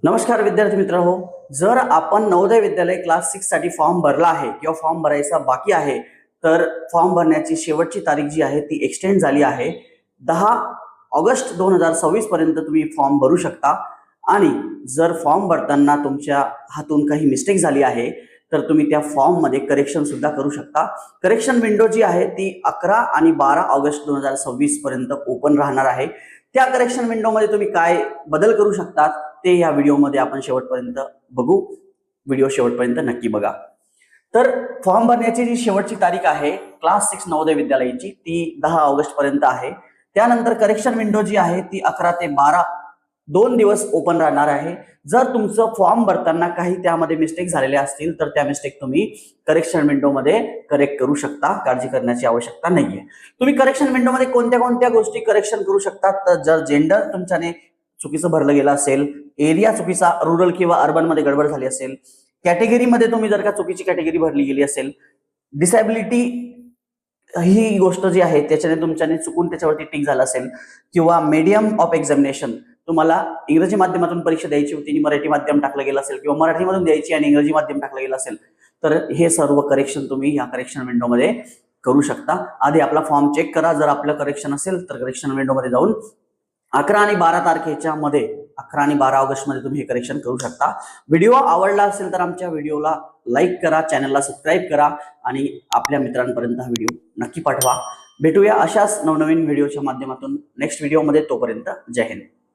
नमस्कार विद्यार्थी मित्रांनो, जर आपण नवोदय विद्यालय क्लास 6 साठी फॉर्म भरला आहे किंवा फॉर्म भरायचा बाकी आहे तर फॉर्म भरण्याची शेवटची तारीख जी आहे ती एक्सटेंड झाली आहे. 10 ऑगस्ट 2026 पर्यंत तुम्ही फॉर्म भरू शकता. आणि जर फॉर्म भरताना तुमच्या हातून काही मिस्टेक झाली आहे तर तुम्ही त्या फॉर्म मध्ये करेक्शन सुद्धा करू शकता. करेक्शन विंडो जी आहे ती 11 आणि 12 ऑगस्ट 2026 पर्यंत ओपन राहणार आहे. त्या करेक्शन विंडो मध्ये तुम्ही काय बदल करू शकतात ते या व्हिडिओमध्ये आपण शेवटपर्यंत बघू. व्हिडिओ शेवटपर्यंत नक्की बघा. तर फॉर्म भरण्याची जी शेवटची तारीख आहे क्लास 6 नवोदय विद्यालयाची ती 10 ऑगस्ट पर्यंत आहे. त्यानंतर करेक्शन विंडो जी आहे ती 11 ते 12 2 दिवस ओपन राहणार आहे. जर तुमचं फॉर्म भरताना काही त्यामध्ये मिस्टेक झालेले असतील तर त्या मिस्टेक तुम्ही करेक्शन विंडो मध्ये करेक्ट करू शकता. काळजी करण्याची आवश्यकता नाहीये. तुम्ही करेक्शन विंडो मध्ये कोणत्या कोणत्या गोष्टी करेक्शन करू शकता तर जर जेंडर तुमच्याने चुकीचं भरलं गेलं असेल, एरिया चुकीचा रूरल किंवा अर्बन मध्ये गडबड झाली असेल, कॅटेगरीमध्ये तुम्ही जर का चुकीची कॅटेगरी भरली गेली असेल, डिसॅबिलिटी ही गोष्ट जी आहे त्याच्याने तुमच्याने चुकून त्याच्यावरती टिक झाला असेल, किंवा मीडियम ऑफ एक्झामिनेशन तुम्हाला इंग्रजी माध्यमातून परीक्षा द्यायची होती आणि मराठी माध्यम टाकलं गेलं असेल, किंवा मराठीमधून द्यायची आणि इंग्रजी माध्यम टाकलं गेलं असेल तर हे सर्व करेक्शन तुम्ही या करेक्शन विंडो मध्ये करू शकता. आधी आपला फॉर्म चेक करा. जर आपलं करेक्शन असेल तर करेक्शन विंडो मध्ये जाऊन 11 आणि 12 तारखेच्या मध्ये 11 आणि 12 ऑगस्ट मध्ये तुम्ही हे करेक्शन करू शकता. व्हिडिओ आवडला असेल तर आमच्या व्हिडिओला लाईक करा, चॅनलला सबस्क्राईब करा आणि आपल्या मित्रांपर्यंत हा व्हिडिओ नक्की पाठवा. भेटूया अशाच नवनवीन व्हिडिओच्या माध्यमातून नेक्स्ट व्हिडिओमध्ये. तोपर्यंत जय हिंद.